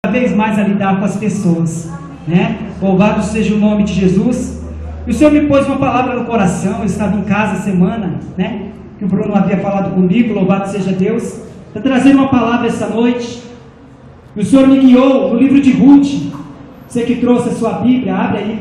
cada vez mais a lidar com as pessoas, né? Louvado seja o nome de Jesus. E o Senhor me pôs uma palavra no coração. Eu estava em casa a semana, né? Que o Bruno havia falado comigo, louvado seja Deus. Estou trazendo uma palavra essa noite. E o Senhor me guiou no livro de Ruth. Você que trouxe a sua Bíblia, abre aí.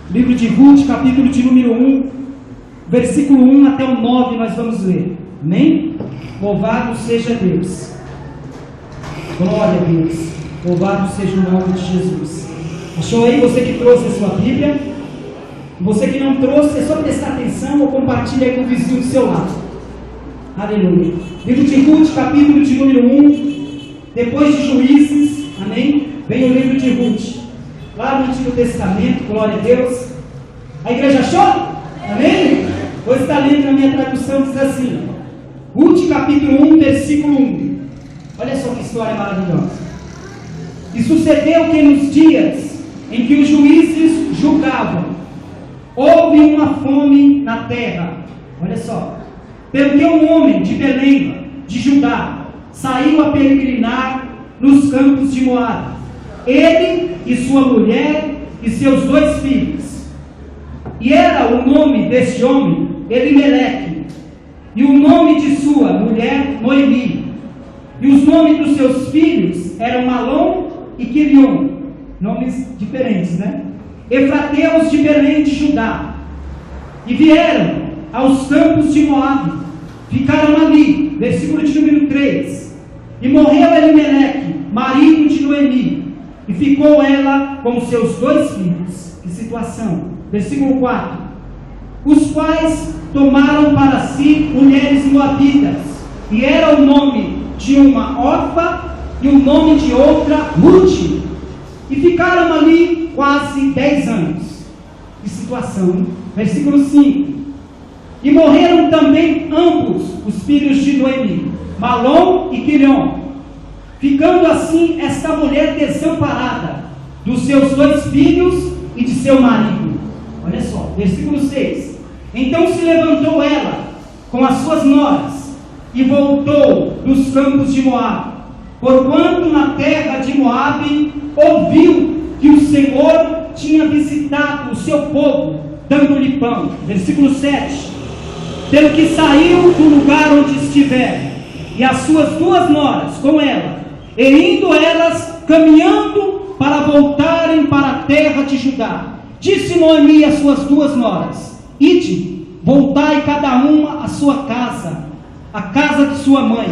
Livro de Ruth, capítulo de número 1, versículo 1 até o 9, nós vamos ler. Amém? Louvado seja Deus. Glória a Deus. Louvado seja o nome de Jesus. Achou aí? Você que trouxe a sua Bíblia? Você que não trouxe, é só prestar atenção ou compartilha aí com o vizinho do seu lado. Aleluia. Livro de Ruth, capítulo de número 1. Depois de Juízes, amém? Vem o livro de Ruth. Lá no Antigo Testamento, glória a Deus. A igreja achou? Amém? Hoje está lendo na minha tradução, diz assim. Ruth, capítulo 1, versículo 1. Olha só que história maravilhosa. E sucedeu que nos dias em que os juízes julgavam, houve uma fome na terra. Olha só. Pelo que um homem de Belém, de Judá, saiu a peregrinar nos campos de Moabe. Ele e sua mulher e seus 2 filhos. E era o nome deste homem Elimeleque, e o nome de sua mulher Noemi. E os nomes dos seus filhos eram Malom e Quilion. Nomes diferentes, né? Efrateus de Belém de Judá. E vieram aos campos de Moabe. Ficaram ali. Versículo de número 3. E morreu Elimeleque, marido de Noemi. E ficou ela com os seus 2 filhos. Que situação. Versículo 4. Os quais tomaram para si mulheres moabitas. E era o nome de uma Orfa e o nome de outra Ruth. E ficaram ali quase 10 anos. Que situação. Versículo 5. E morreram também ambos os filhos de Noemi, Malom e Quilion. Ficando assim esta mulher desamparada dos seus 2 filhos e de seu marido. Olha só, versículo 6. Então se levantou ela com as suas noras e voltou dos campos de Moabe, porquanto na terra de Moabe ouviu que o Senhor tinha visitado o seu povo, dando-lhe pão. Versículo 7. Pelo que saiu do lugar onde estiver, e as suas 2 noras com ela, e indo elas caminhando para voltarem para a terra de Judá, disse Noemi às suas 2 noras: Ide, voltai cada uma à sua casa, à casa de sua mãe,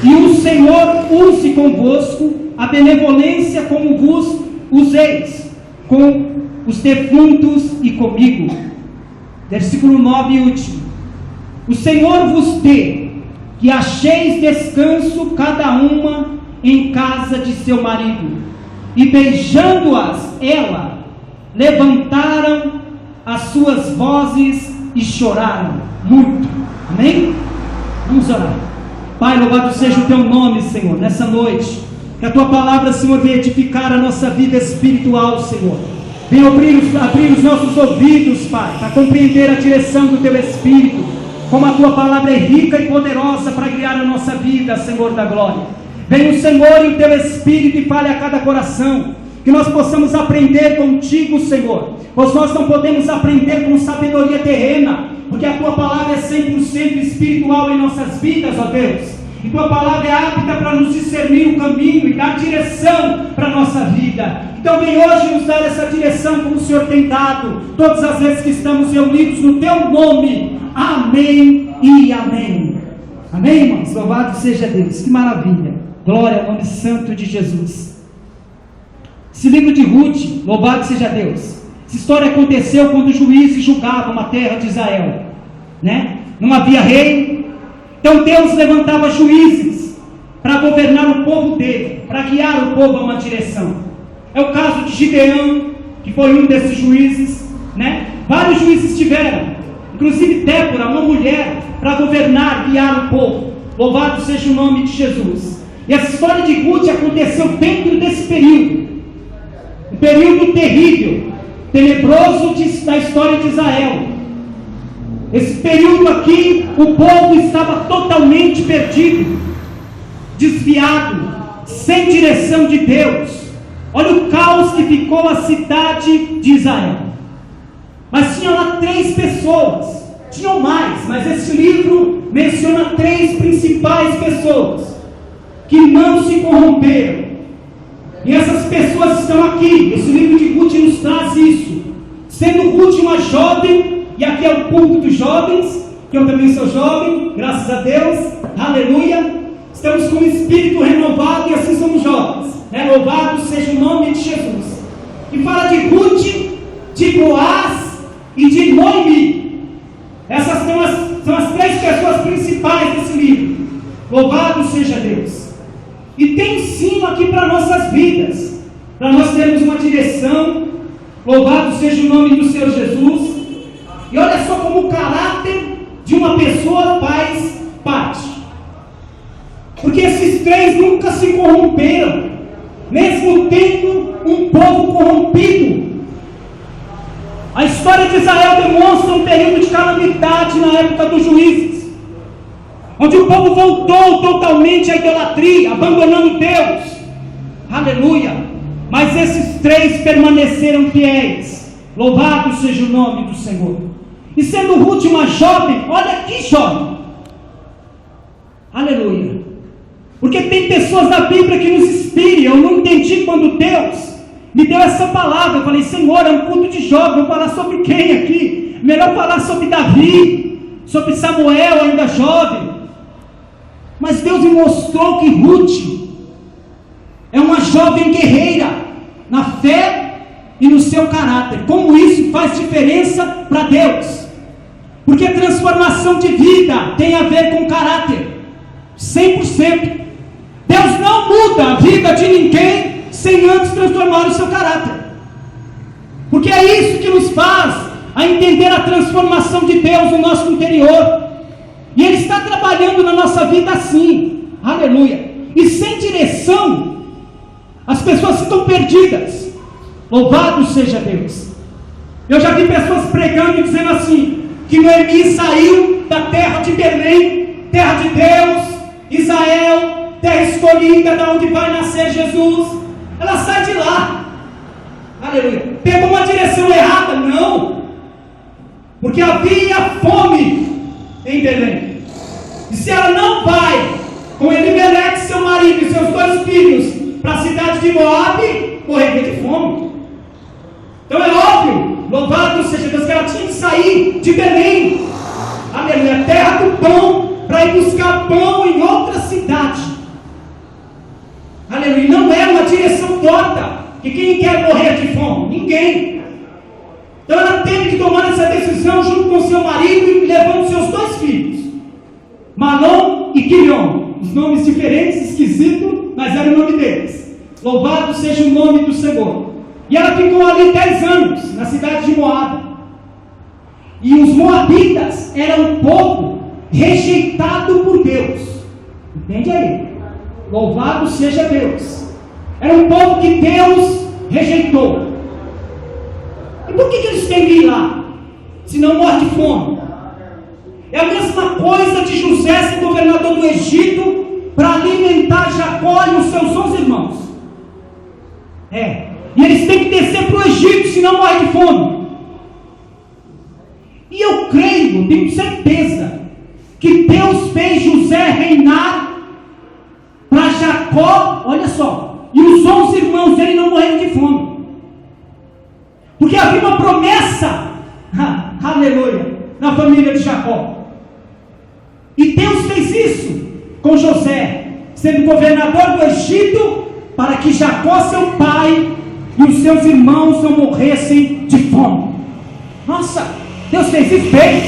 e o Senhor use convosco a benevolência como vos useis com os defuntos e comigo. Versículo 9 e último. O Senhor vos dê que acheis descanso cada uma em casa de seu marido. E beijando-as ela, levantaram as suas vozes e choraram muito. Amém? Vamos orar. Pai, louvado seja o teu nome, Senhor, nessa noite. Que a tua palavra, Senhor, venha edificar a nossa vida espiritual, Senhor. Venha abrir os nossos ouvidos, Pai, para compreender a direção do teu Espírito. Como a tua palavra é rica e poderosa para guiar a nossa vida, Senhor da glória. Venha o Senhor e o teu Espírito e fale a cada coração. Que nós possamos aprender contigo, Senhor. Pois nós não podemos aprender com sabedoria terrena, porque a tua palavra é 100% espiritual em nossas vidas, ó Deus. E tua palavra é apta para nos discernir o caminho e dar direção para a nossa vida. Então vem hoje nos dar essa direção como o Senhor tem dado, todas as vezes que estamos reunidos no teu nome. Amém e amém. Amém, irmãos? Louvado seja Deus. Que maravilha. Glória ao nome santo de Jesus. Esse livro de Ruth, louvado seja Deus. Essa história aconteceu quando os juízes julgavam a terra de Israel, né? Não havia rei. Então Deus levantava juízes para governar o povo dele, para guiar o povo a uma direção. É o caso de Gideão, que foi um desses juízes, né? Vários juízes tiveram, inclusive Débora, uma mulher, para governar, guiar o povo. Louvado seja o nome de Jesus. E essa história de Ruth aconteceu dentro desse período, um período terrível, tenebroso da história de Israel. Esse período aqui, o povo estava totalmente perdido, desviado, sem direção de Deus. Olha o caos que ficou a cidade de Israel. Mas tinha lá 3 pessoas, tinham mais, mas esse livro menciona 3 principais pessoas que não se corromperam. E essas pessoas estão aqui. Esse livro de Ruth nos traz isso. Sendo Ruth uma jovem, e aqui é o culto dos jovens, que eu também sou jovem, graças a Deus, aleluia. Estamos com o espírito renovado e assim somos jovens, né? Louvado seja o nome de Jesus. E fala de Ruth, de Boaz e de Noemi. Essas são as 3 pessoas principais desse livro. Louvado seja Deus. E tem ensino aqui para nossas vidas, para nós termos uma direção. Louvado seja o nome do Senhor Jesus. E olha só como o caráter de uma pessoa faz parte. Porque esses 3 nunca se corromperam, mesmo tendo um povo corrompido. A história de Israel demonstra um período de calamidade na época dos juízes, onde o povo voltou totalmente à idolatria, abandonando Deus. Aleluia! Mas esses 3 permaneceram fiéis. Louvado seja o nome do Senhor. E sendo Ruth uma jovem, olha que jovem. Aleluia! Porque tem pessoas na Bíblia que nos inspiram. Eu não entendi quando Deus me deu essa palavra. Eu falei, Senhor, é um culto de jovem. Vou falar sobre quem aqui? Melhor falar sobre Davi, sobre Samuel, ainda jovem. Mas Deus me mostrou que Ruth é uma jovem guerreira na fé e no seu caráter. Como isso faz diferença para Deus? Porque a transformação de vida tem a ver com caráter, 100%. Deus não muda a vida de ninguém sem antes transformar o seu caráter. Porque é isso que nos faz a entender a transformação de Deus no nosso interior. E Ele está trabalhando na nossa vida assim, aleluia. E sem direção, as pessoas estão perdidas. Louvado seja Deus. Eu já vi pessoas pregando e dizendo assim, que Noemi saiu da terra de Belém, terra de Deus, Israel, terra escolhida, da onde vai nascer Jesus. Ela sai de lá, aleluia. Pegou uma direção errada? Não, porque havia fome em Belém. E se ela não vai com Elimeleque, seu marido e seus 2 filhos para a cidade de Moabe, morreria de fome. Então é óbvio, louvado seja Deus, que ela tinha que sair de Belém, aleluia, terra do pão, para ir buscar pão em outra cidade. Aleluia. Não é uma direção torta, que quem quer morrer de fome? Ninguém. Então ela teve que tomar essa decisão junto com seu marido e levando seus 2 filhos, Malom e Quilion, os nomes diferentes, esquisitos, mas era o nome deles. Louvado seja o nome do Senhor. E ela ficou ali 10 anos, na cidade de Moabe. E os moabitas eram um povo rejeitado por Deus. Entende aí? Louvado seja Deus. Era um povo que Deus rejeitou. E por que eles têm que ir lá? Se não morre de fome. É a mesma coisa de José ser governador do Egito para alimentar Jacó e os seus 11 irmãos. E eles têm que descer para o Egito, senão morre de fome. E eu creio, tenho certeza, que Deus fez José reinar para Jacó, olha só, e os 11 irmãos dele não morreram de fome. Porque havia uma promessa, aleluia, na família de Jacó. E Deus fez isso com José, sendo governador do Egito, para que Jacó, seu pai, e os seus irmãos não morressem de fome. Nossa, Deus fez isso bem.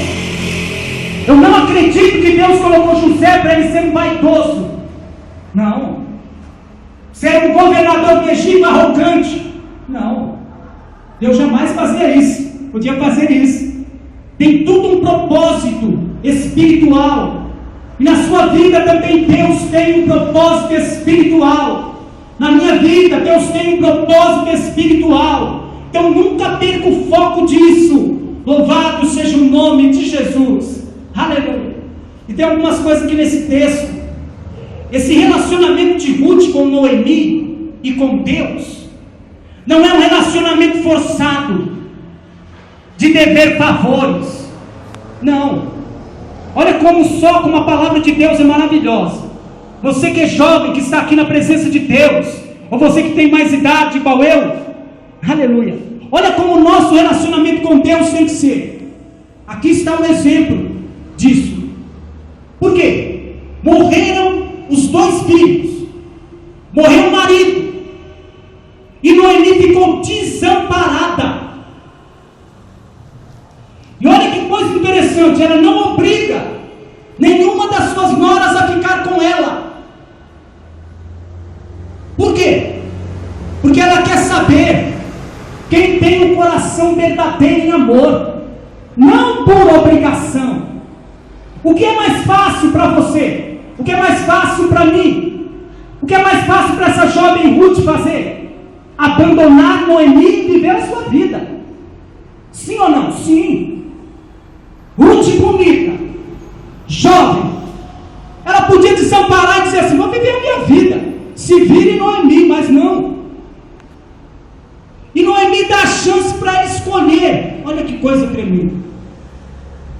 Eu não acredito que Deus colocou José para ele ser um vaidoso. Não. Ser um governador do Egito arrogante. Não. Deus jamais fazia isso. Podia fazer isso. Tem tudo um propósito espiritual. E na sua vida também Deus tem um propósito espiritual. Na minha vida Deus tem um propósito espiritual. Então nunca perca o foco disso. Louvado seja o nome de Jesus. Aleluia. E tem algumas coisas aqui nesse texto. esse relacionamento de Ruth com Noemi e com Deus, não é um relacionamento forçado, de dever favores. Não. Olha como a palavra de Deus é maravilhosa. Você que é jovem, que está aqui na presença de Deus, ou você que tem mais idade igual eu, aleluia. Olha como o nosso relacionamento com Deus tem que ser. Aqui está um exemplo disso. Por quê? Morreram os 2 filhos, morreu o marido, e Noemi ficou desamparada. E olha que coisa interessante, ela não obriga nenhuma das suas noras a ficar com ela. Por quê? Porque ela quer saber quem tem um coração verdadeiro em amor, não por obrigação. O que é mais fácil para você? O que é mais fácil para mim? O que é mais fácil para essa jovem Ruth fazer? Abandonar Noemi e viver a sua vida. Sim ou não? Sim. Ruth bonita, jovem, ela podia desamparar e dizer assim: vou viver a minha vida, se vire Noemi, mas não. E Noemi dá a chance para ela escolher. Olha que coisa tremenda.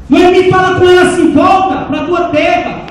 Noemi fala com ela assim: volta para a tua terra,